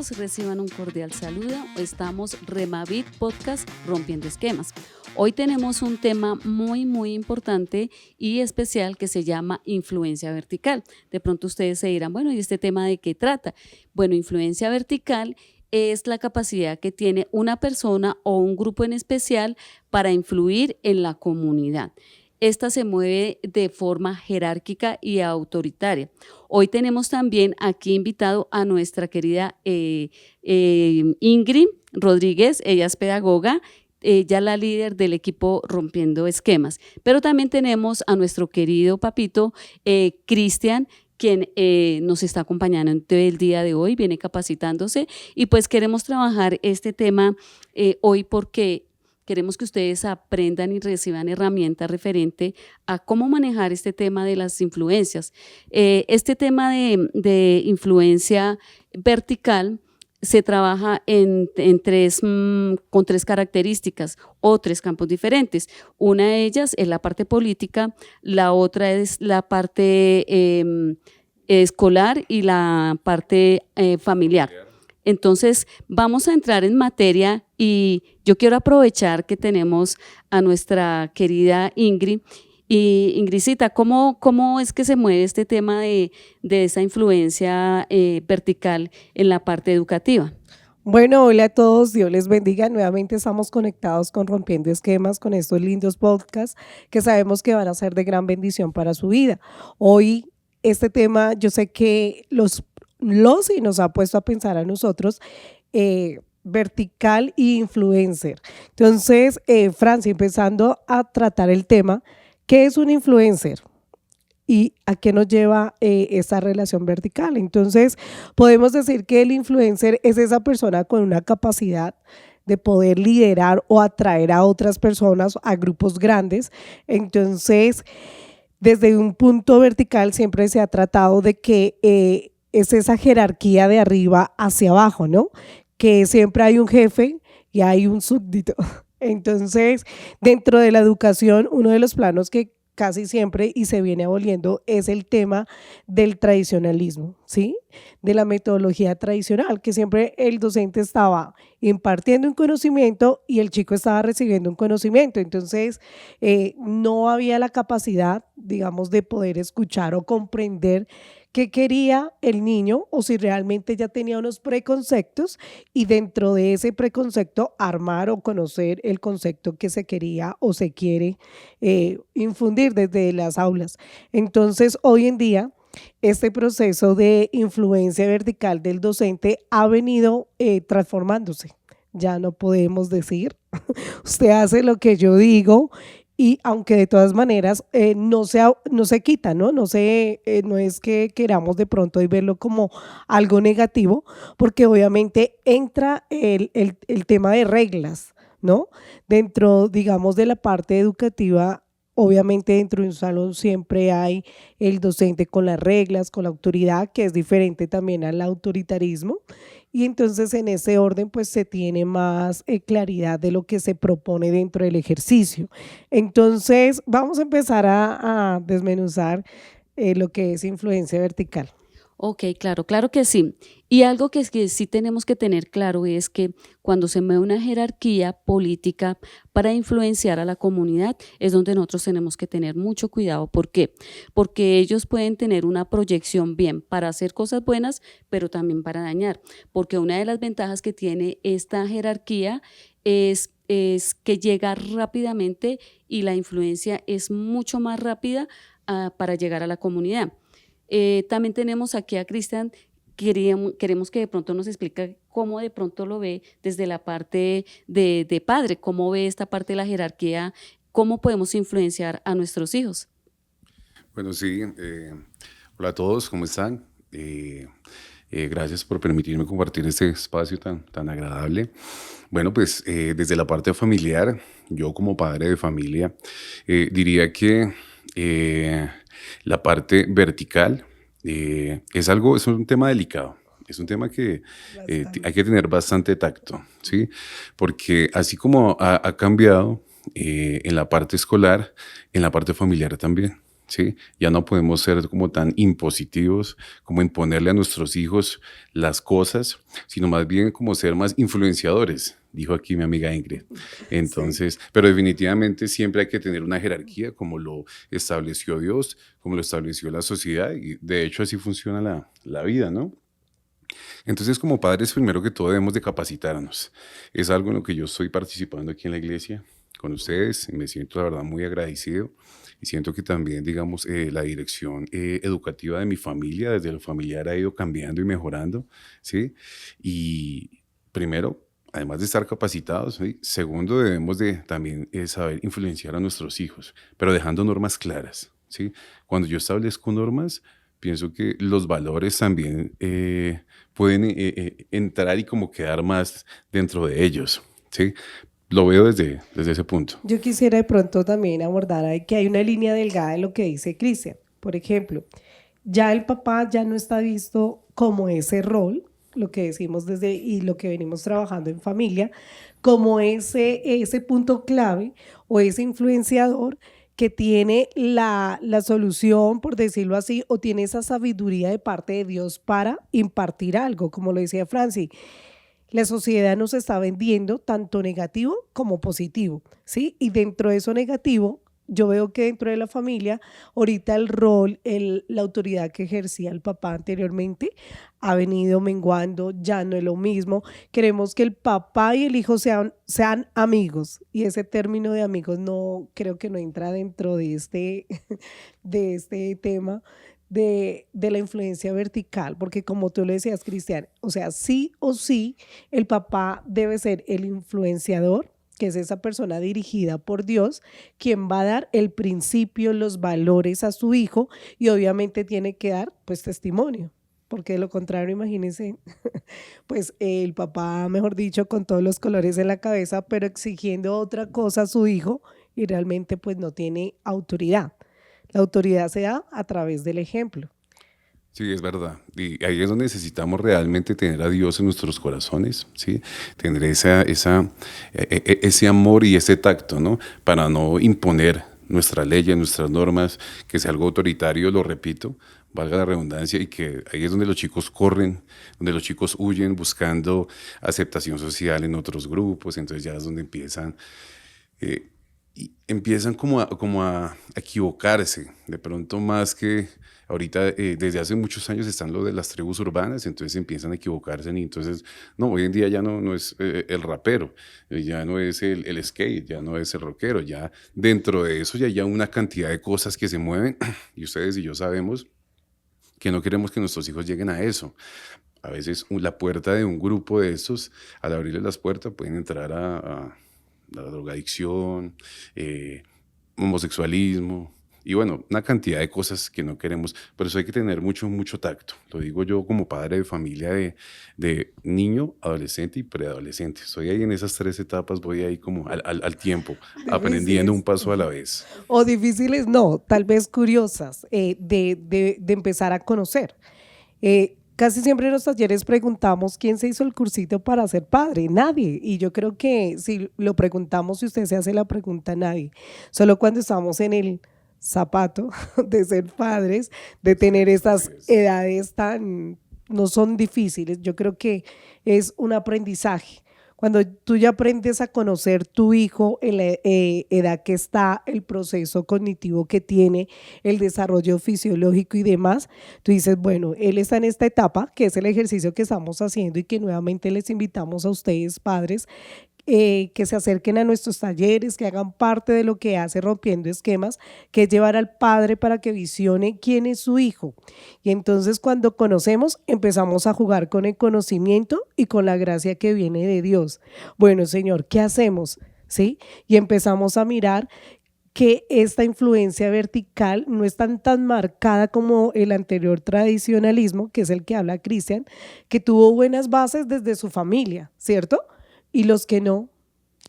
todos, reciban un cordial saludo. Estamos Remavit Podcast Rompiendo Esquemas. Hoy tenemos un tema muy importante y especial que se llama influencia vertical. De pronto ustedes se dirán, bueno, ¿y este tema de qué trata? Bueno, influencia vertical es la capacidad que tiene una persona o un grupo en especial para influir en la comunidad. Esta se mueve de forma jerárquica y autoritaria. Hoy tenemos también aquí invitado a nuestra querida Ingrid Rodríguez, ella es pedagoga, ella la líder del equipo Rompiendo Esquemas. Pero también tenemos a nuestro querido papito Cristian, quien nos está acompañando el día de hoy, viene capacitándose y pues queremos trabajar este tema hoy porque queremos que ustedes aprendan y reciban herramientas referente a cómo manejar este tema de las influencias. Este tema de influencia vertical se trabaja con tres características o tres campos diferentes. Una de ellas es la parte política, la otra es la parte escolar y la parte familiar. Entonces, vamos a entrar en materia y yo quiero aprovechar que tenemos a nuestra querida Ingrid. Y Ingridcita, ¿cómo es que se mueve este tema de esa influencia vertical en la parte educativa? Bueno, hola a todos, Dios les bendiga. Nuevamente estamos conectados con Rompiendo Esquemas, con estos lindos podcasts que sabemos que van a ser de gran bendición para su vida. Hoy este tema yo sé que y nos ha puesto a pensar a nosotros vertical y influencer. Entonces, Francia, empezando a tratar el tema, ¿qué es un influencer? ¿Y a qué nos lleva esa relación vertical? Entonces, podemos decir que el influencer es esa persona con una capacidad de poder liderar o atraer a otras personas, a grupos grandes. Entonces, desde un punto vertical siempre se ha tratado de que es esa jerarquía de arriba hacia abajo, ¿no? Que siempre hay un jefe y hay un súbdito. Entonces, dentro de la educación, uno de los planos que casi siempre y se viene aboliendo es el tema del tradicionalismo, ¿sí? De la metodología tradicional, que siempre el docente estaba impartiendo un conocimiento y el chico estaba recibiendo un conocimiento. Entonces, no había la capacidad, digamos, de poder escuchar o comprender qué quería el niño o si realmente ya tenía unos preconceptos y dentro de ese preconcepto armar o conocer el concepto que se quería o se quiere infundir desde las aulas. Entonces, hoy en día, este proceso de influencia vertical del docente ha venido transformándose. Ya no podemos decir, usted hace lo que yo digo. Y aunque de todas maneras no se quita, ¿no? No es que queramos de pronto y verlo como algo negativo, porque obviamente entra el tema de reglas, ¿no? Dentro, digamos, de la parte educativa, obviamente dentro de un salón siempre hay el docente con las reglas, con la autoridad, que es diferente también al autoritarismo. Y entonces en ese orden pues se tiene más claridad de lo que se propone dentro del ejercicio. Entonces vamos a empezar a desmenuzar lo que es influencia vertical. Ok, claro que sí. Y algo que sí tenemos que tener claro es que cuando se mueve una jerarquía política para influenciar a la comunidad es donde nosotros tenemos que tener mucho cuidado. ¿Por qué? Porque ellos pueden tener una proyección bien para hacer cosas buenas, pero también para dañar. Porque una de las ventajas que tiene esta jerarquía es que llega rápidamente y la influencia es mucho más rápida para llegar a la comunidad. También tenemos aquí a Cristian, queremos que de pronto nos explique cómo de pronto lo ve desde la parte de padre, cómo ve esta parte de la jerarquía, cómo podemos influenciar a nuestros hijos. Bueno, sí, hola a todos, ¿cómo están? Gracias por permitirme compartir este espacio tan agradable. Bueno, pues desde la parte familiar, yo como padre de familia, diría que la parte vertical es un tema delicado. Es un tema que hay que tener bastante tacto, ¿sí? Porque así como ha cambiado en la parte escolar, en la parte familiar también, ¿sí? Ya no podemos ser como tan impositivos, como imponerle a nuestros hijos las cosas, sino más bien como ser más influenciadores, dijo aquí mi amiga Ingrid. Sí. Entonces, pero definitivamente siempre hay que tener una jerarquía como lo estableció Dios, como lo estableció la sociedad, y de hecho así funciona la vida, ¿no? Entonces, como padres, primero que todo debemos de capacitarnos. Es algo en lo que yo estoy participando aquí en la iglesia con ustedes y me siento, la verdad, muy agradecido. Y siento que también, digamos, la dirección educativa de mi familia, desde lo familiar, ha ido cambiando y mejorando, ¿sí? Y primero, además de estar capacitados, ¿sí? Segundo, debemos de también saber influenciar a nuestros hijos, pero dejando normas claras, ¿sí? Cuando yo establezco normas, pienso que los valores también pueden entrar y como quedar más dentro de ellos, ¿sí? Lo veo desde ese punto. Yo quisiera de pronto también abordar ahí que hay una línea delgada de lo que dice Cristian. Por ejemplo, ya el papá ya no está visto como ese rol, lo que decimos desde y lo que venimos trabajando en familia, como ese punto clave o ese influenciador que tiene la solución, por decirlo así, o tiene esa sabiduría de parte de Dios para impartir algo, como lo decía Francis. La sociedad nos está vendiendo tanto negativo como positivo, ¿sí? Y dentro de eso negativo, yo veo que dentro de la familia, ahorita el rol, la autoridad que ejercía el papá anteriormente ha venido menguando, ya no es lo mismo. Queremos que el papá y el hijo sean amigos y ese término de amigos no creo que no entra dentro de este tema de la influencia vertical, porque como tú le decías, Cristian, o sea, sí o sí, el papá debe ser el influenciador, que es esa persona dirigida por Dios, quien va a dar el principio, los valores a su hijo y obviamente tiene que dar pues testimonio, porque de lo contrario, imagínense, pues el papá, mejor dicho, con todos los colores en la cabeza, pero exigiendo otra cosa a su hijo y realmente pues no tiene autoridad. La autoridad se da a través del ejemplo. Sí, es verdad. Y ahí es donde necesitamos realmente tener a Dios en nuestros corazones, ¿sí? Tener ese amor y ese tacto, ¿no? Para no imponer nuestras leyes, nuestras normas, que sea algo autoritario, lo repito, valga la redundancia, y que ahí es donde los chicos corren, donde los chicos huyen buscando aceptación social en otros grupos, entonces ya es donde eh, empiezan como a equivocarse, de pronto más que ahorita, desde hace muchos años están lo de las tribus urbanas, entonces empiezan a equivocarse y entonces, no, hoy en día ya no es el rapero, ya no es el skate, ya no es el rockero, ya dentro de eso ya hay una cantidad de cosas que se mueven y ustedes y yo sabemos que no queremos que nuestros hijos lleguen a eso. A veces la puerta de un grupo de estos, al abrirles las puertas, pueden entrar a la drogadicción, homosexualismo y bueno, una cantidad de cosas que no queremos. Por eso hay que tener mucho tacto. Lo digo yo como padre de familia de niño, adolescente y preadolescente. Estoy ahí en esas tres etapas, voy ahí como al tiempo, aprendiendo un Difíciles. paso a la vez. O difíciles, no, tal vez curiosas de empezar a conocer. Casi siempre en los talleres preguntamos quién se hizo el cursito para ser padre. Nadie. Y yo creo que si lo preguntamos, si usted se hace la pregunta, nadie. Solo cuando estamos en el zapato de ser padres, de Sí, tener así estas es. edades tan, no son difíciles. Yo creo que es un aprendizaje. Cuando tú ya aprendes a conocer tu hijo en la edad que está, el proceso cognitivo que tiene, el desarrollo fisiológico y demás, tú dices, bueno, él está en esta etapa, que es el ejercicio que estamos haciendo y que nuevamente les invitamos a ustedes, padres, que se acerquen a nuestros talleres, que hagan parte de lo que hace Rompiendo Esquemas, que es llevar al padre para que visione quién es su hijo. Y entonces cuando conocemos, empezamos a jugar con el conocimiento y con la gracia que viene de Dios. Bueno, Señor, ¿qué hacemos? ¿Sí? Y empezamos a mirar que esta influencia vertical no es tan marcada como el anterior tradicionalismo, que es el que habla Cristian, que tuvo buenas bases desde su familia, ¿cierto? Y los que no.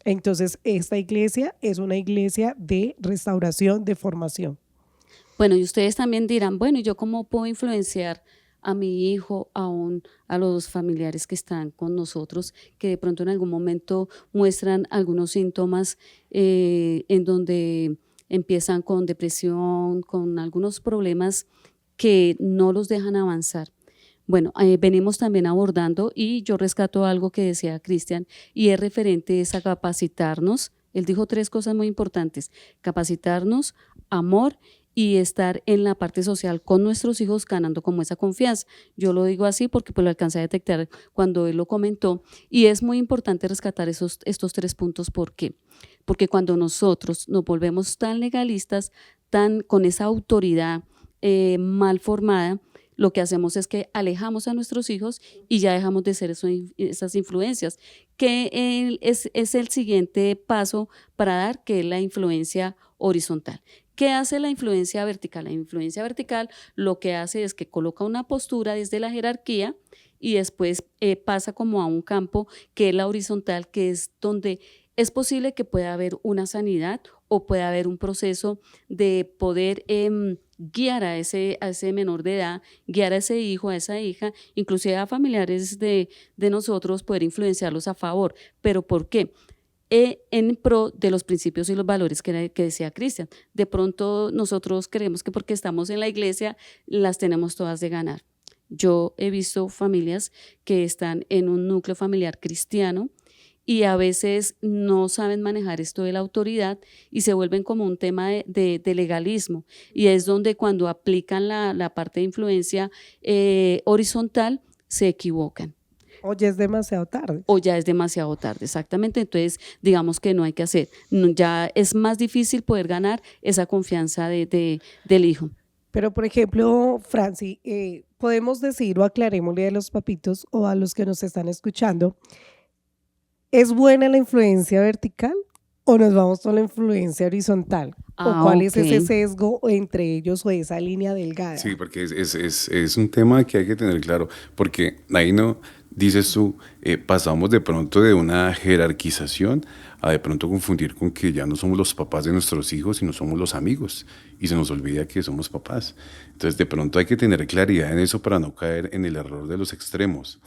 Entonces, esta iglesia es una iglesia de restauración, de formación. Bueno, y ustedes también dirán, bueno, ¿y yo cómo puedo influenciar a mi hijo, a los familiares que están con nosotros, que de pronto en algún momento muestran algunos síntomas en donde empiezan con depresión, con algunos problemas que no los dejan avanzar. Bueno, venimos también abordando y yo rescato algo que decía Cristian y es referente a capacitarnos. Él dijo 3 cosas muy importantes: capacitarnos, amor y estar en la parte social con nuestros hijos ganando como esa confianza. Yo lo digo así porque pues lo alcancé a detectar cuando él lo comentó y es muy importante rescatar estos 3 puntos. ¿Por qué? Porque cuando nosotros nos volvemos tan legalistas, tan con esa autoridad mal formada, lo que hacemos es que alejamos a nuestros hijos y ya dejamos de ser esas influencias, que es el siguiente paso para dar, que es la influencia horizontal. ¿Qué hace la influencia vertical? La influencia vertical lo que hace es que coloca una postura desde la jerarquía y después pasa como a un campo que es la horizontal, que es donde es posible que pueda haber una sanidad o pueda haber un proceso de poder guiar a ese menor de edad, guiar a ese hijo, a esa hija, inclusive a familiares de nosotros, poder influenciarlos a favor. ¿Pero por qué? En pro de los principios y los valores que decía Cristian. De pronto nosotros creemos que porque estamos en la iglesia las tenemos todas de ganar. Yo he visto familias que están en un núcleo familiar cristiano y a veces no saben manejar esto de la autoridad y se vuelven como un tema de legalismo, y es donde cuando aplican la parte de influencia horizontal se equivocan. O ya es demasiado tarde. O ya es demasiado tarde, exactamente. Entonces, digamos que no hay que hacer. Ya es más difícil poder ganar esa confianza del hijo. Pero, por ejemplo, Franci, podemos decir o aclarémosle a los papitos o a los que nos están escuchando, ¿es buena la influencia vertical o nos vamos con la influencia horizontal? ¿O cuál es ese sesgo entre ellos o esa línea delgada? Sí, porque es un tema que hay que tener claro, porque ahí no, dices tú, pasamos de pronto de una jerarquización a de pronto confundir con que ya no somos los papás de nuestros hijos, sino somos los amigos, y se nos olvida que somos papás. Entonces de pronto hay que tener claridad en eso para no caer en el error de los extremos.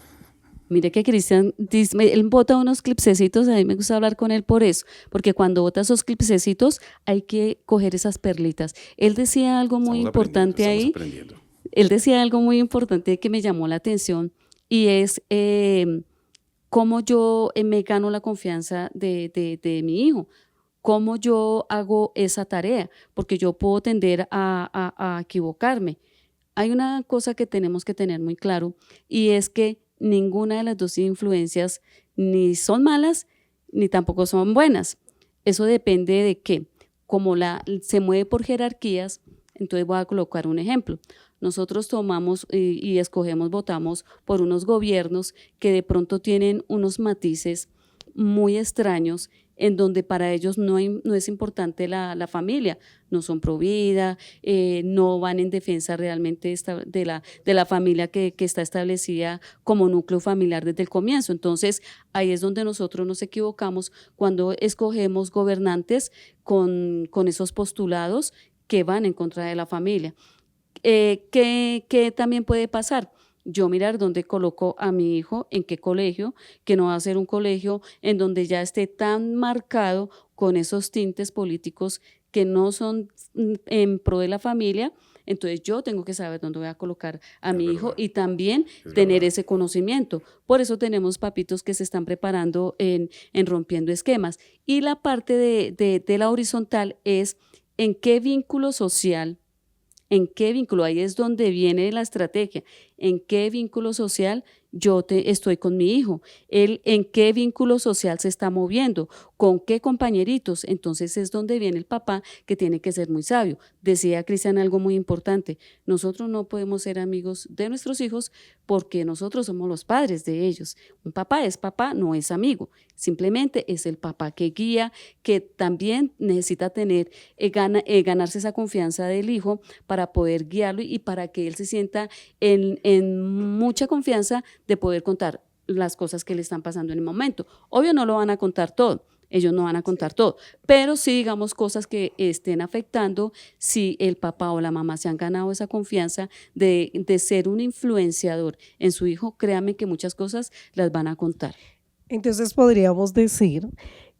Mire que Cristian, él bota unos clipsecitos, a mí me gusta hablar con él por eso, porque cuando bota esos clipsecitos hay que coger esas perlitas. Él decía algo muy importante ahí, él decía algo muy importante que me llamó la atención, y es cómo yo me gano la confianza de mi hijo, cómo yo hago esa tarea, porque yo puedo tender a equivocarme. Hay una cosa que tenemos que tener muy claro, y es que ninguna de las 2 influencias ni son malas ni tampoco son buenas. Eso depende de qué. Como se mueve por jerarquías, entonces voy a colocar un ejemplo. Nosotros tomamos y escogemos, votamos por unos gobiernos que de pronto tienen unos matices muy extraños, en donde para ellos no es importante la familia, no son pro vida, no van en defensa realmente de la familia que está establecida como núcleo familiar desde el comienzo. Entonces ahí es donde nosotros nos equivocamos cuando escogemos gobernantes con esos postulados que van en contra de la familia. ¿Qué también puede pasar? Yo mirar dónde coloco a mi hijo, en qué colegio, que no va a ser un colegio en donde ya esté tan marcado con esos tintes políticos que no son en pro de la familia. Entonces yo tengo que saber dónde voy a colocar a mi hijo y también tener ese conocimiento. Por eso tenemos papitos que se están preparando en rompiendo esquemas. Y la parte de la horizontal es en qué vínculo social. ¿En qué vínculo? Ahí es donde viene la estrategia. ¿En qué vínculo social yo estoy con mi hijo? Él, ¿en qué vínculo social se está moviendo? ¿Con qué compañeritos? Entonces es donde viene el papá, que tiene que ser muy sabio. Decía Cristian algo muy importante: nosotros no podemos ser amigos de nuestros hijos porque nosotros somos los padres de ellos. Un papá es papá, no es amigo. Simplemente es el papá que guía, que también necesita tener, ganarse esa confianza del hijo para poder guiarlo y para que él se sienta en mucha confianza de poder contar las cosas que le están pasando en el momento. Obvio no lo van a contar todo, ellos no van a contar todo, pero sí digamos cosas que estén afectando. Si el papá o la mamá se han ganado esa confianza de ser un influenciador en su hijo, créanme que muchas cosas las van a contar. Entonces podríamos decir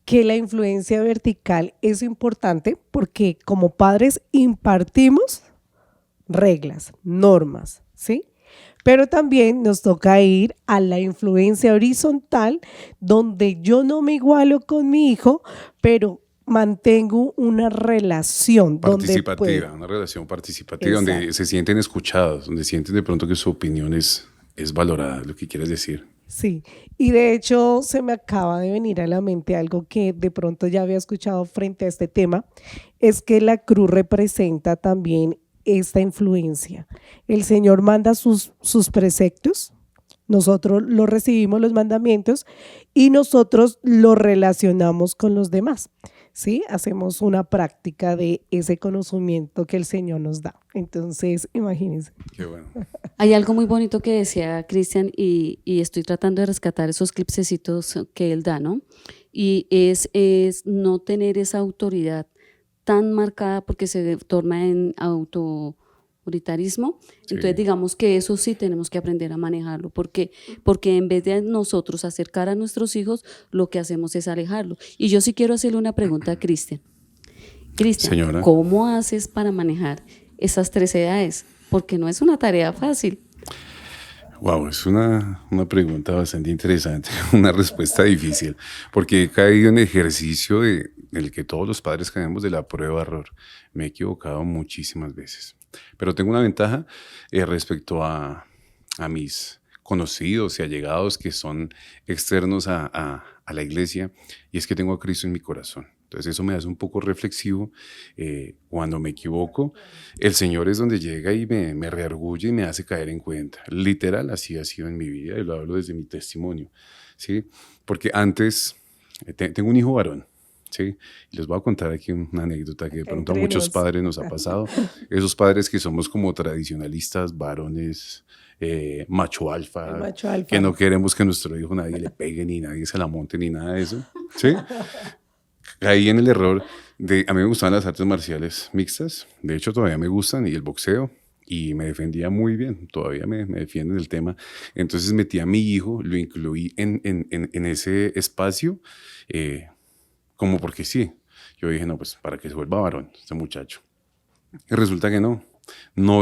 que la influencia vertical es importante porque como padres impartimos reglas, normas, ¿sí? Pero también nos toca ir a la influencia horizontal, donde yo no me igualo con mi hijo, pero mantengo una relación donde Participativa, una relación participativa donde Exacto. se sienten escuchados, donde sienten de pronto que su opinión es valorada, lo que quieres decir. Sí, y de hecho se me acaba de venir a la mente algo que de pronto ya había escuchado frente a este tema, es que la cruz representa también esta influencia. El Señor manda sus preceptos, nosotros los recibimos los mandamientos y nosotros los relacionamos con los demás, ¿sí? Hacemos una práctica de ese conocimiento que el Señor nos da. Entonces, imagínense. Qué bueno. Hay algo muy bonito que decía Cristian y estoy tratando de rescatar esos clipsecitos que él da, ¿no? Y es no tener esa autoridad tan marcada porque se torna en autoritarismo. Sí. Entonces digamos que eso sí tenemos que aprender a manejarlo porque en vez de nosotros acercar a nuestros hijos, lo que hacemos es alejarlo. Y yo sí quiero hacerle una pregunta a Cristian. Cristian, Señora. ¿cómo haces para manejar esas 3 edades? Porque no es una tarea fácil. Wow, es una pregunta bastante interesante, una respuesta difícil, porque he caído en ejercicio en el que todos los padres caemos de la prueba-error. Me he equivocado muchísimas veces, pero tengo una ventaja respecto a mis conocidos y allegados que son externos a la iglesia, y es que tengo a Cristo en mi corazón. Entonces eso me hace un poco reflexivo cuando me equivoco. El Señor es donde llega y me reargulle y me hace caer en cuenta. Literal, así ha sido en mi vida y lo hablo desde mi testimonio, ¿sí? Porque antes, tengo un hijo varón, ¿sí? Y les voy a contar aquí una anécdota que de pronto a muchos padres nos ha pasado. Esos padres que somos como tradicionalistas, varones, macho alfa, Macho alfa. que no queremos que nuestro hijo nadie le pegue, ni nadie se la monte, ni nada de eso, ¿sí? Caí en el error a mí me gustaban las artes marciales mixtas, de hecho todavía me gustan, y el boxeo, y me defendía muy bien, todavía me defienden el tema. Entonces metí a mi hijo, lo incluí en ese espacio, como porque sí. Yo dije, no, pues para que se vuelva varón este muchacho. Y resulta que no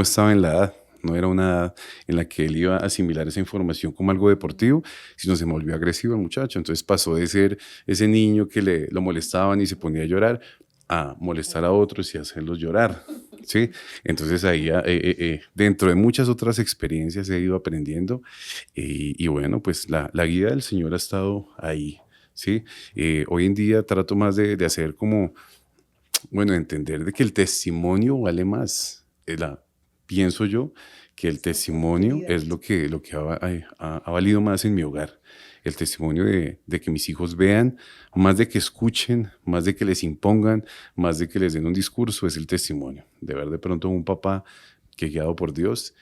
estaba en la edad. No era una edad en la que él iba a asimilar esa información como algo deportivo, sino se me volvió agresivo el muchacho. Entonces pasó de ser ese niño que lo molestaban y se ponía a llorar, a molestar a otros y hacerlos llorar, ¿sí? Entonces ahí, dentro de muchas otras experiencias he ido aprendiendo y bueno, pues la guía del Señor ha estado ahí, ¿sí? Hoy en día trato más de hacer como, bueno, entender de que el testimonio vale más, pienso yo que el testimonio es lo que ha valido más en mi hogar. El testimonio de que mis hijos vean, más de que escuchen, más de que les impongan, más de que les den un discurso, es el testimonio. De ver de pronto un papá que guiado por Dios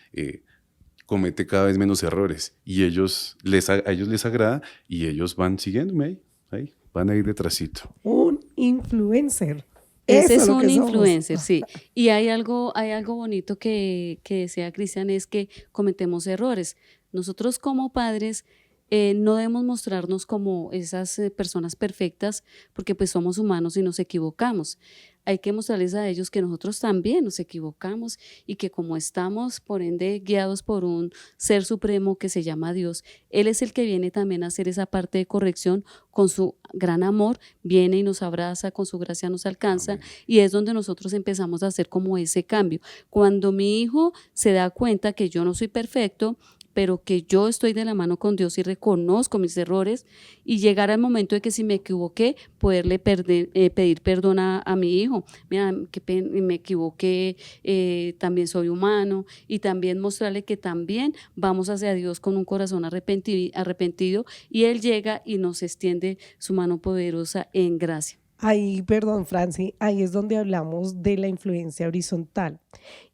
comete cada vez menos errores y a ellos les agrada y ellos van siguiéndome ahí van a ir detrásito. Un influencer. Ese Eso es lo un que somos. influencer, sí. Y hay algo bonito que decía Cristian, es que cometemos errores. Nosotros como padres no debemos mostrarnos como esas personas perfectas porque pues somos humanos y nos equivocamos. Hay que mostrarles a ellos que nosotros también nos equivocamos y que como estamos, por ende, guiados por un ser supremo que se llama Dios, Él es el que viene también a hacer esa parte de corrección con su gran amor, viene y nos abraza, con su gracia nos alcanza. Amén. Y es donde nosotros empezamos a hacer como ese cambio. Cuando mi hijo se da cuenta que yo no soy perfecto, pero que yo estoy de la mano con Dios y reconozco mis errores y llegar al momento de que si me equivoqué, poderle pedir perdón a mi hijo. Mira, me equivoqué, también soy humano, y también mostrarle que también vamos hacia Dios con un corazón arrepentido y Él llega y nos extiende su mano poderosa en gracia. Ahí, perdón, Franci, ahí es donde hablamos de la influencia horizontal.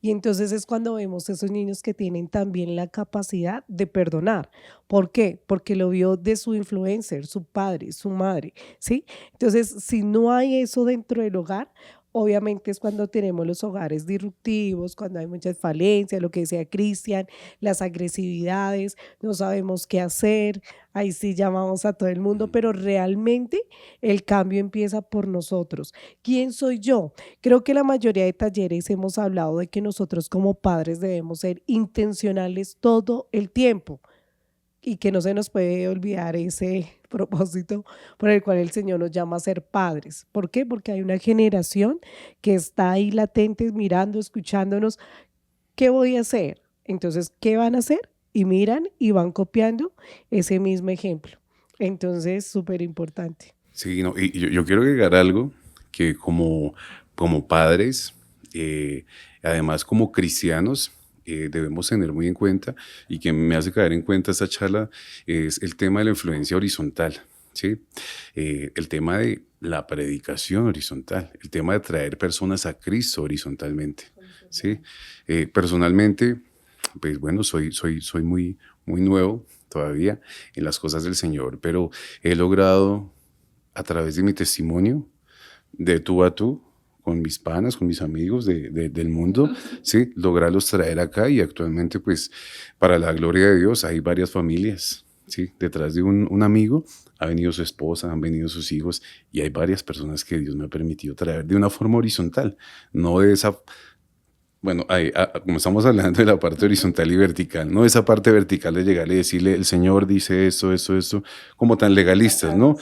Y entonces es cuando vemos esos niños que tienen también la capacidad de perdonar. ¿Por qué? Porque lo vio de su influencer, su padre, su madre, ¿sí? Entonces, si no hay eso dentro del hogar, obviamente es cuando tenemos los hogares disruptivos, cuando hay muchas falencias, lo que decía Cristian, las agresividades, no sabemos qué hacer, ahí sí llamamos a todo el mundo, pero realmente el cambio empieza por nosotros. ¿Quién soy yo? Creo que la mayoría de talleres hemos hablado de que nosotros como padres debemos ser intencionales todo el tiempo y que no se nos puede olvidar ese propósito por el cual el Señor nos llama a ser padres. ¿Por qué? Porque hay una generación que está ahí latente, mirando, escuchándonos. ¿Qué voy a hacer? Entonces, ¿qué van a hacer? Y miran y van copiando ese mismo ejemplo. Entonces, súper importante. Sí, no, y yo quiero agregar algo que como padres, además como cristianos, debemos tener muy en cuenta y que me hace caer en cuenta esta charla es el tema de la influencia horizontal, ¿sí? El tema de la predicación horizontal, el tema de traer personas a Cristo horizontalmente, ¿sí? Personalmente, pues bueno, soy muy nuevo todavía en las cosas del Señor, pero he logrado a través de mi testimonio, de tú a tú, con mis panas, con mis amigos del mundo, ¿sí? Lograrlos traer acá y actualmente, pues, para la gloria de Dios, hay varias familias, ¿sí? Detrás de un amigo ha venido su esposa, han venido sus hijos y hay varias personas que Dios me ha permitido traer de una forma horizontal, no de esa... Bueno, como estamos hablando de la parte horizontal y vertical, no esa parte vertical de llegarle y decirle, el Señor dice esto, como tan legalistas, ¿no?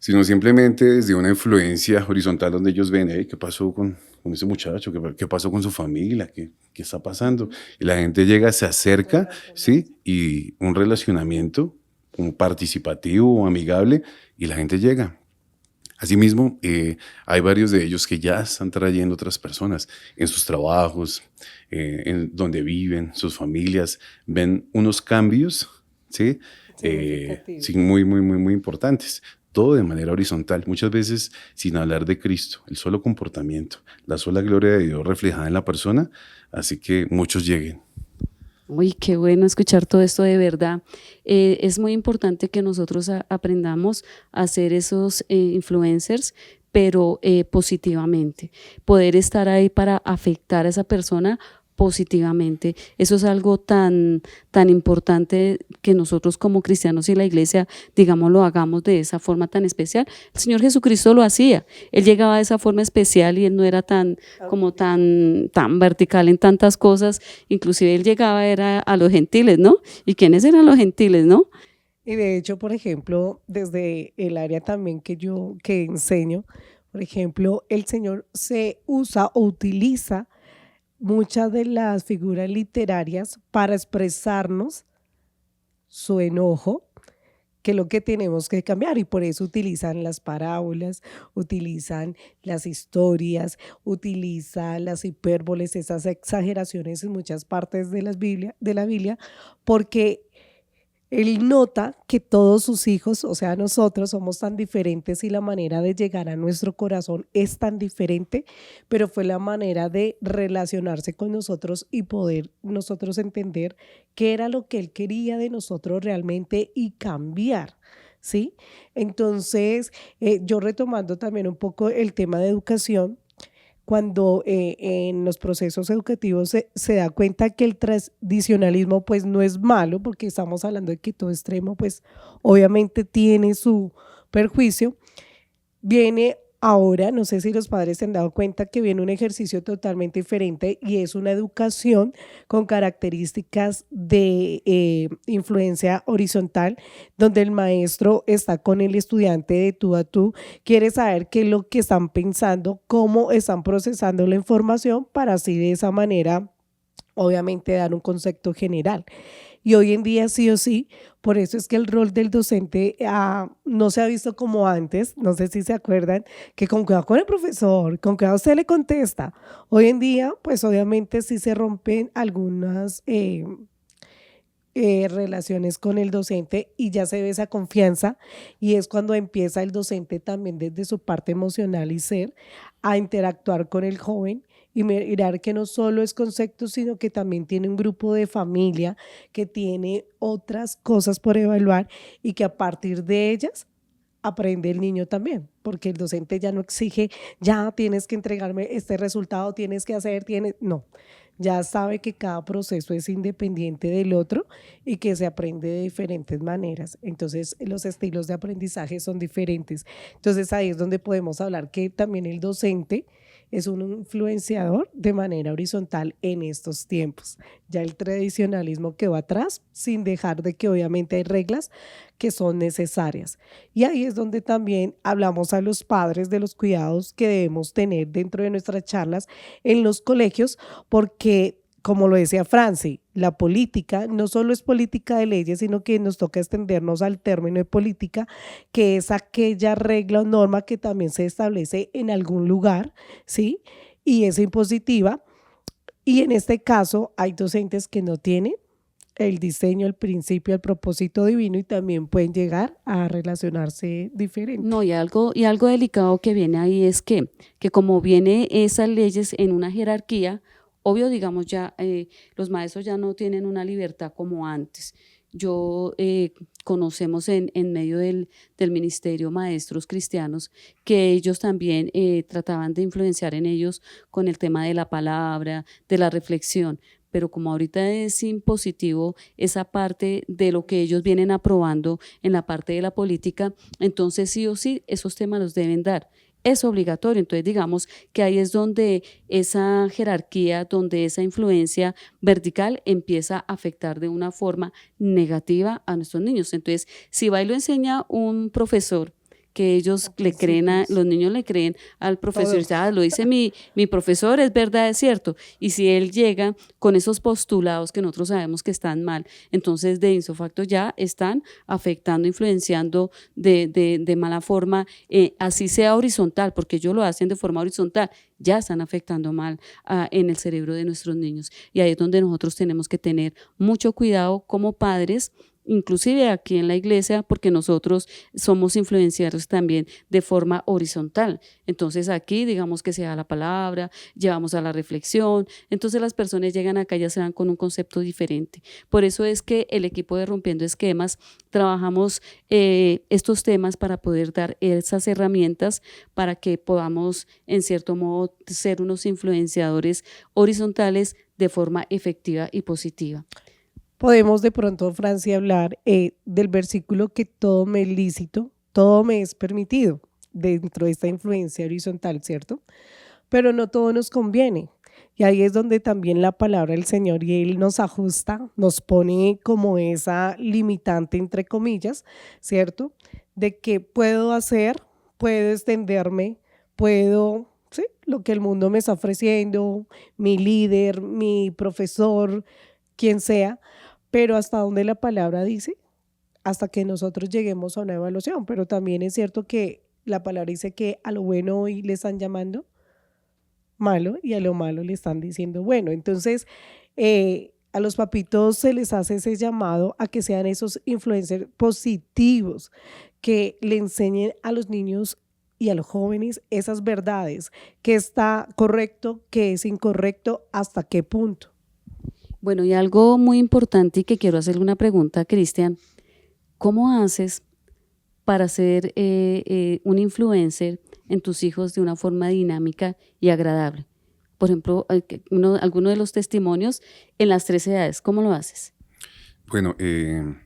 Sino simplemente desde una influencia horizontal donde ellos ven, hey, ¿qué pasó con ese muchacho? ¿Qué pasó con su familia? ¿Qué está pasando? Y la gente llega, se acerca, ¿sí? Y un relacionamiento como participativo, amigable, y la gente llega. Asimismo, hay varios de ellos que ya están trayendo otras personas en sus trabajos, en donde viven, sus familias, ven unos cambios, ¿sí? Sí, muy importantes. Todo de manera horizontal, muchas veces sin hablar de Cristo, el solo comportamiento, la sola gloria de Dios reflejada en la persona, así que muchos lleguen. Uy, qué bueno escuchar todo esto de verdad. Es muy importante que nosotros aprendamos a ser esos influencers, pero positivamente. Poder estar ahí para afectar a esa persona positivamente. Eso es algo tan importante que nosotros como cristianos y la iglesia, digamos, lo hagamos de esa forma tan especial. El Señor Jesucristo lo hacía. Él llegaba de esa forma especial y él no era tan vertical en tantas cosas. Inclusive él llegaba era a los gentiles, ¿no? ¿Y quiénes eran los gentiles, no? Y de hecho, por ejemplo, desde el área también que enseño, por ejemplo, el Señor se usa o utiliza muchas de las figuras literarias para expresarnos su enojo, que es lo que tenemos que cambiar, y por eso utilizan las parábolas, utilizan las historias, utilizan las hipérboles, esas exageraciones en muchas partes de la Biblia, porque él nota que todos sus hijos, o sea, nosotros somos tan diferentes y la manera de llegar a nuestro corazón es tan diferente, pero fue la manera de relacionarse con nosotros y poder nosotros entender qué era lo que él quería de nosotros realmente y cambiar, ¿sí? Entonces, yo retomando también un poco el tema de educación, cuando en los procesos educativos se da cuenta que el tradicionalismo pues no es malo, porque estamos hablando de que todo extremo pues obviamente tiene su perjuicio, viene ahora, no sé si los padres se han dado cuenta que viene un ejercicio totalmente diferente y es una educación con características de influencia horizontal, donde el maestro está con el estudiante de tú a tú, quiere saber qué es lo que están pensando, cómo están procesando la información para así de esa manera obviamente dar un concepto general. Y hoy en día sí o sí, por eso es que el rol del docente no se ha visto como antes, no sé si se acuerdan, que con cuidado con el profesor, con cuidado usted le contesta. Hoy en día, pues obviamente sí se rompen algunas relaciones con el docente y ya se ve esa confianza y es cuando empieza el docente también desde su parte emocional y ser a interactuar con el joven y mirar que no solo es concepto, sino que también tiene un grupo de familia, que tiene otras cosas por evaluar y que a partir de ellas aprende el niño también, porque el docente ya no exige, ya tienes que entregarme este resultado, tienes que hacer, no, ya sabe que cada proceso es independiente del otro y que se aprende de diferentes maneras. Entonces, los estilos de aprendizaje son diferentes. Entonces, ahí es donde podemos hablar que también el docente es un influenciador de manera horizontal en estos tiempos. Ya el tradicionalismo quedó atrás, sin dejar de que obviamente hay reglas que son necesarias. Y ahí es donde también hablamos a los padres de los cuidados que debemos tener dentro de nuestras charlas en los colegios, porque como lo decía Franci, la política no solo es política de leyes, sino que nos toca extendernos al término de política, que es aquella regla o norma que también se establece en algún lugar, ¿sí? Y es impositiva. Y en este caso hay docentes que no tienen el diseño, el principio, el propósito divino y también pueden llegar a relacionarse diferente. No, y algo delicado que viene ahí es que como viene esas leyes en una jerarquía, obvio, digamos, ya los maestros ya no tienen una libertad como antes. Conocemos en medio del ministerio maestros cristianos que ellos también trataban de influenciar en ellos con el tema de la palabra, de la reflexión, pero como ahorita es impositivo esa parte de lo que ellos vienen aprobando en la parte de la política, entonces sí o sí esos temas los deben dar. Es obligatorio, entonces digamos que ahí es donde esa jerarquía, donde esa influencia vertical empieza a afectar de una forma negativa a nuestros niños. Entonces, si va y lo enseña un profesor, que ellos le creen, los niños le creen al profesor, lo dice mi profesor, es verdad, es cierto, y si él llega con esos postulados que nosotros sabemos que están mal, entonces de ipso facto ya están afectando, influenciando de mala forma, así sea horizontal, porque ellos lo hacen de forma horizontal, ya están afectando mal en el cerebro de nuestros niños, y ahí es donde nosotros tenemos que tener mucho cuidado como padres, inclusive aquí en la iglesia, porque nosotros somos influenciados también de forma horizontal. Entonces aquí digamos que se da la palabra, llevamos a la reflexión, entonces las personas llegan acá y ya se van con un concepto diferente. Por eso es que el equipo de Rompiendo Esquemas trabajamos estos temas para poder dar esas herramientas para que podamos en cierto modo ser unos influenciadores horizontales de forma efectiva y positiva. Podemos de pronto, Francia, hablar del versículo que todo me es lícito, todo me es permitido dentro de esta influencia horizontal, ¿cierto? Pero no todo nos conviene. Y ahí es donde también la palabra del Señor y Él nos ajusta, nos pone como esa limitante, entre comillas, ¿cierto? De que puedo hacer, puedo extenderme, puedo, sí, lo que el mundo me está ofreciendo, mi líder, mi profesor, quien sea, pero hasta donde la palabra dice, hasta que nosotros lleguemos a una evaluación. Pero también es cierto que la palabra dice que a lo bueno hoy le están llamando malo y a lo malo le están diciendo bueno. Entonces, a los papitos se les hace ese llamado a que sean esos influencers positivos, que le enseñen a los niños y a los jóvenes esas verdades, qué está correcto, qué es incorrecto, hasta qué punto. Bueno, y algo muy importante y que quiero hacerle una pregunta a Cristian, ¿cómo haces para ser un influencer en tus hijos de una forma dinámica y agradable? Por ejemplo, alguno de los testimonios en las 3 edades, ¿cómo lo haces? Bueno, el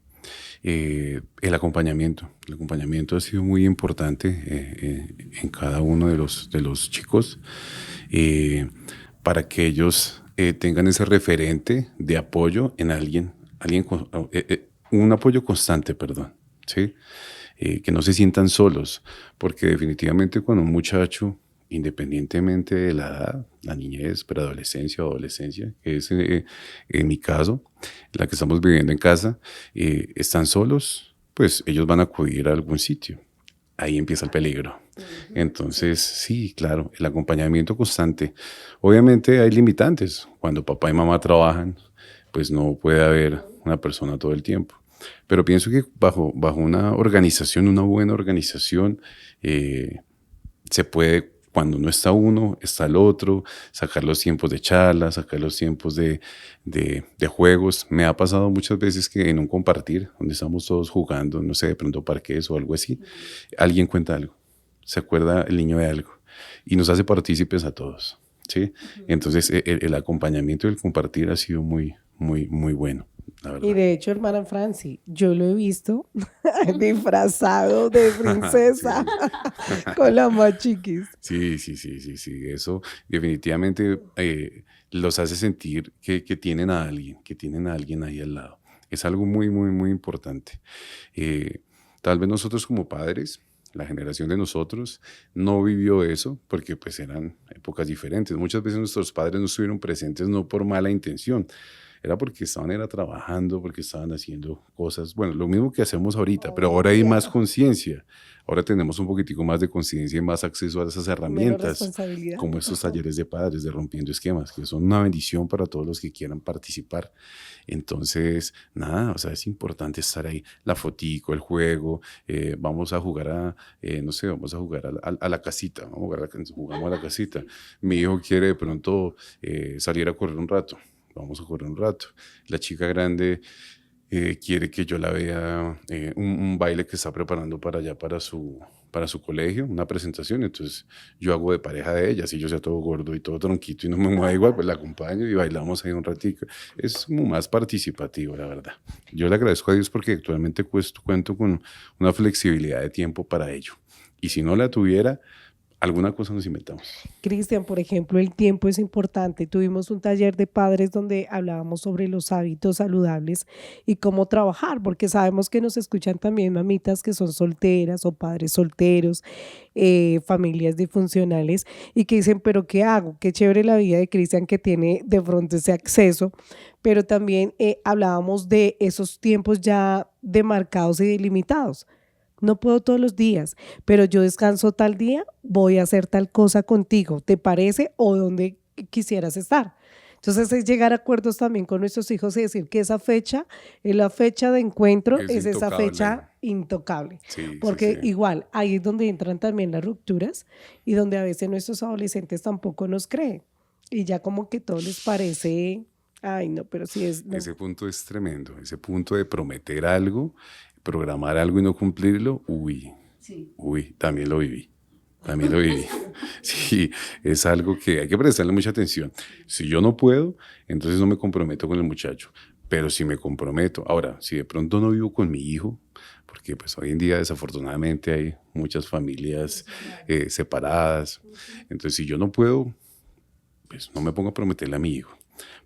acompañamiento ha sido muy importante en cada uno de los chicos para que ellos tengan ese referente de apoyo en alguien un apoyo constante, perdón, ¿sí? Que no se sientan solos, porque definitivamente cuando un muchacho, independientemente de la edad, la niñez, preadolescencia o adolescencia, que es en mi caso, la que estamos viviendo en casa, están solos, pues ellos van a acudir a algún sitio. Ahí empieza el peligro. Entonces, sí, claro, el acompañamiento constante. Obviamente hay limitantes. Cuando papá y mamá trabajan, pues no puede haber una persona todo el tiempo. Pero pienso que bajo una organización, una buena organización, se puede cuando no está uno, está el otro, sacar los tiempos de charla, sacar los tiempos de juegos. Me ha pasado muchas veces que en un compartir, donde estamos todos jugando, no sé, de pronto parqués o algo así, alguien cuenta algo, se acuerda el niño de algo y nos hace partícipes a todos, ¿sí? Entonces el acompañamiento y el compartir ha sido muy, muy, muy bueno, la verdad. Y de hecho, hermana Franci, yo lo he visto disfrazado de princesa con las más chiquis. Sí, eso definitivamente los hace sentir que tienen a alguien ahí al lado. Es algo muy, muy, muy importante. Tal vez nosotros como padres, la generación de nosotros, no vivió eso porque pues eran épocas diferentes. Muchas veces nuestros padres no estuvieron presentes no por mala intención, era porque estaban trabajando, porque estaban haciendo cosas, bueno, lo mismo que hacemos ahorita, pero ahora hay más conciencia. Ahora tenemos un poquitico más de conciencia y más acceso a esas Menos herramientas, responsabilidad. como estos talleres de padres de Rompiendo Esquemas, que son una bendición para todos los que quieran participar. Entonces, nada, o sea, es importante estar ahí. La fotico, el juego, vamos a jugar no sé, vamos a jugar a la casita, jugamos a la casita. Mi hijo quiere de pronto salir a correr un rato. Vamos a correr un rato. La chica grande quiere que yo la vea un baile que está preparando para allá, para su colegio, una presentación. Entonces yo hago de pareja de ella, si yo sea todo gordo y todo tronquito y no me mueva igual, pues la acompaño y bailamos ahí un ratico. Es como más participativo, la verdad. Yo le agradezco a Dios porque actualmente cuento con una flexibilidad de tiempo para ello. Y si no la tuviera, alguna cosa nos inventamos. Cristian, por ejemplo, el tiempo es importante. Tuvimos un taller de padres donde hablábamos sobre los hábitos saludables y cómo trabajar, porque sabemos que nos escuchan también mamitas que son solteras o padres solteros, familias disfuncionales y que dicen, pero ¿qué hago? Qué chévere la vida de Cristian que tiene de pronto ese acceso, pero también hablábamos de esos tiempos ya demarcados y delimitados. No puedo todos los días, pero yo descanso tal día, voy a hacer tal cosa contigo, ¿te parece? O donde quisieras estar. Entonces es llegar a acuerdos también con nuestros hijos y decir que esa fecha es la fecha de encuentro, es esa fecha intocable. Sí, porque igual ahí es donde entran también las rupturas y donde a veces nuestros adolescentes tampoco nos creen y ya como que todo les parece, ay no, pero sí es... No. Ese punto es tremendo, ese punto de prometer algo, programar algo y no cumplirlo, también lo viví. Sí, es algo que hay que prestarle mucha atención. Si yo no puedo, entonces no me comprometo con el muchacho, pero si me comprometo, ahora, si de pronto no vivo con mi hijo, porque pues hoy en día desafortunadamente hay muchas familias separadas, entonces si yo no puedo, pues no me pongo a prometerle a mi hijo.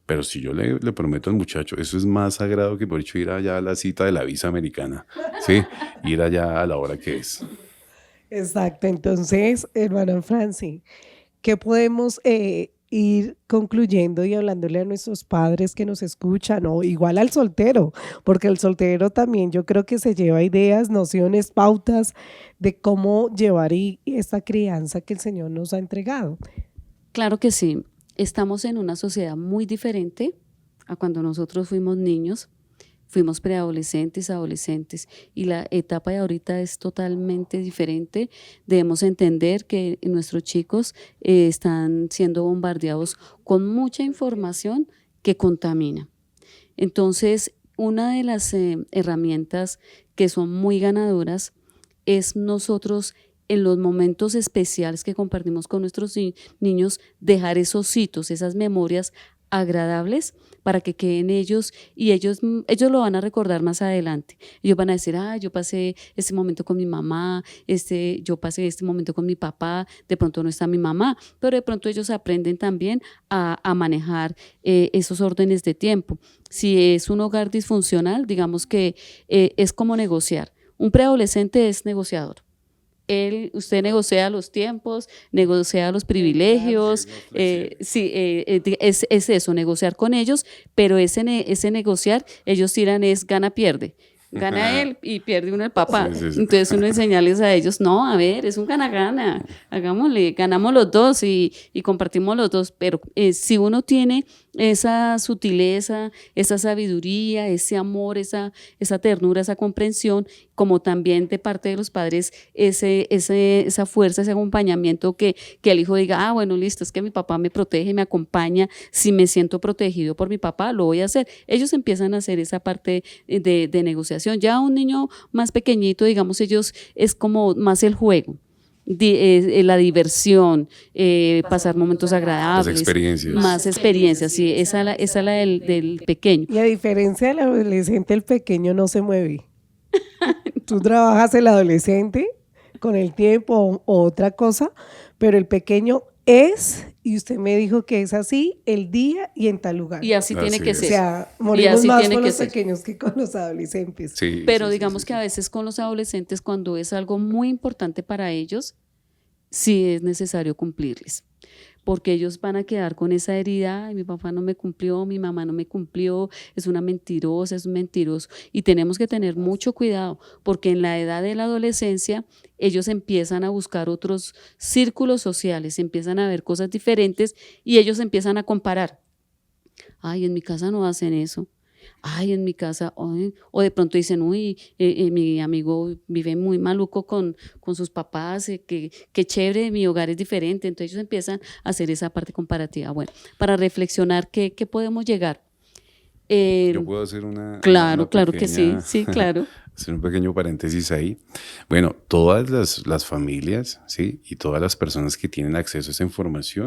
Pero si yo le prometo al muchacho, eso es más sagrado que por hecho ir allá a la cita de la visa americana, ¿sí? Ir allá a la hora que es. Exacto. Entonces, hermana Franci, ¿qué podemos ir concluyendo y hablándole a nuestros padres que nos escuchan o igual al soltero? Porque el soltero también yo creo que se lleva ideas, nociones, pautas de cómo llevar esta crianza que el Señor nos ha entregado. Claro que sí. Estamos en una sociedad muy diferente a cuando nosotros fuimos niños, fuimos preadolescentes, adolescentes, y la etapa de ahorita es totalmente diferente. Debemos entender que nuestros chicos están siendo bombardeados con mucha información que contamina. Entonces, una de las herramientas que son muy ganadoras es nosotros en los momentos especiales que compartimos con nuestros niños, dejar esos hitos, esas memorias agradables para que queden ellos y ellos lo van a recordar más adelante. Ellos van a decir, yo pasé este momento con mi mamá, yo pasé este momento con mi papá, de pronto no está mi mamá, pero de pronto ellos aprenden también a manejar esos órdenes de tiempo. Si es un hogar disfuncional, digamos que es como negociar. Un preadolescente es negociador. Usted negocia los tiempos, negocia los privilegios, es eso, negociar con ellos, pero ese negociar, ellos tiran es gana-pierde. Gana él y pierde uno el papá. Sí. Entonces uno enseñarles a ellos, no, a ver, es un gana-gana, hagámosle, ganamos los dos y compartimos los dos, pero si uno tiene esa sutileza, esa sabiduría, ese amor, esa ternura, esa comprensión, como también de parte de los padres esa fuerza, ese acompañamiento que el hijo diga, bueno, listo, es que mi papá me protege, me acompaña, si me siento protegido por mi papá, lo voy a hacer. Ellos empiezan a hacer esa parte de negociación. Ya un niño más pequeñito, digamos, ellos es como más el juego. La diversión, pasar momentos agradables, más experiencias, sí, esa es la del pequeño. Y a diferencia del adolescente, el pequeño no se mueve. Tú trabajas el adolescente con el tiempo o otra cosa, pero el pequeño es, y usted me dijo que es así, el día y en tal lugar. Y así tiene que ser. O sea, morimos más con los pequeños que con los adolescentes. Sí, pero digamos que a veces con los adolescentes, cuando es algo muy importante para ellos, sí es necesario cumplirles, porque ellos van a quedar con esa herida, ay, mi papá no me cumplió, mi mamá no me cumplió, es una mentirosa, es un mentiroso, y tenemos que tener mucho cuidado, porque en la edad de la adolescencia ellos empiezan a buscar otros círculos sociales, empiezan a ver cosas diferentes y ellos empiezan a comparar. Ay, en mi casa no hacen eso. Ay, en mi casa, o de pronto dicen, uy, mi amigo vive muy maluco con sus papás, qué chévere, mi hogar es diferente. Entonces ellos empiezan a hacer esa parte comparativa. Bueno, para reflexionar, ¿qué podemos llegar? Yo puedo hacer una Claro pequeña, que sí, claro. Hacer un pequeño paréntesis ahí. Bueno, todas las familias, ¿sí? Y todas las personas que tienen acceso a esa información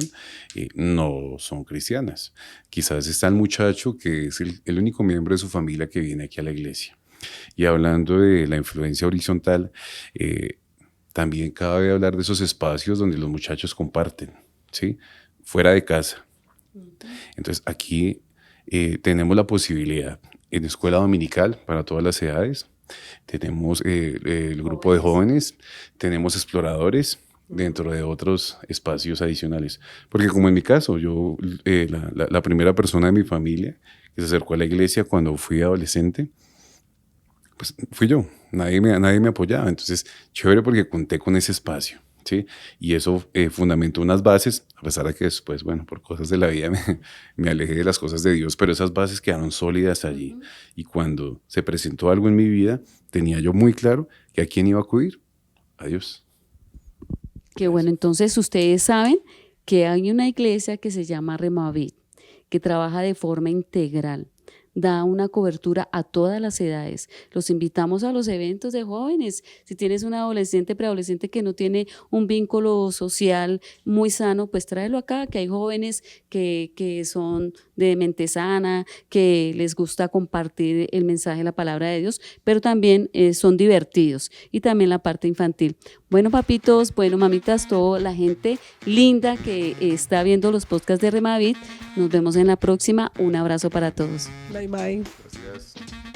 no son cristianas. Quizás está el muchacho que es el único miembro de su familia que viene aquí a la iglesia. Y hablando de la influencia horizontal, también cabe hablar de esos espacios donde los muchachos comparten, ¿sí? Fuera de casa. Entonces, aquí tenemos la posibilidad en escuela dominical para todas las edades, tenemos el grupo de jóvenes, tenemos exploradores dentro de otros espacios adicionales. Porque como en mi caso, yo, la primera persona de mi familia que se acercó a la iglesia cuando fui adolescente, pues fui yo, nadie me apoyaba. Entonces, chévere porque conté con ese espacio. ¿Sí? Y eso fundamentó unas bases, a pesar de que después, bueno, por cosas de la vida me alejé de las cosas de Dios, pero esas bases quedaron sólidas allí. Uh-huh. Y cuando se presentó algo en mi vida, tenía yo muy claro que a quién iba a acudir, a Dios. Qué bueno, entonces ustedes saben que hay una iglesia que se llama Remavit, que trabaja de forma integral. Da una cobertura a todas las edades. Los invitamos a los eventos de jóvenes. Si tienes un adolescente, preadolescente que no tiene un vínculo social muy sano, pues tráelo acá, que hay jóvenes que son de mente sana, que les gusta compartir el mensaje de la palabra de Dios, pero también son divertidos. Y también la parte infantil. Bueno, papitos, bueno, mamitas, toda la gente linda que está viendo los podcasts de Remavit. Nos vemos en la próxima. Un abrazo para todos. Bye, bye. Gracias.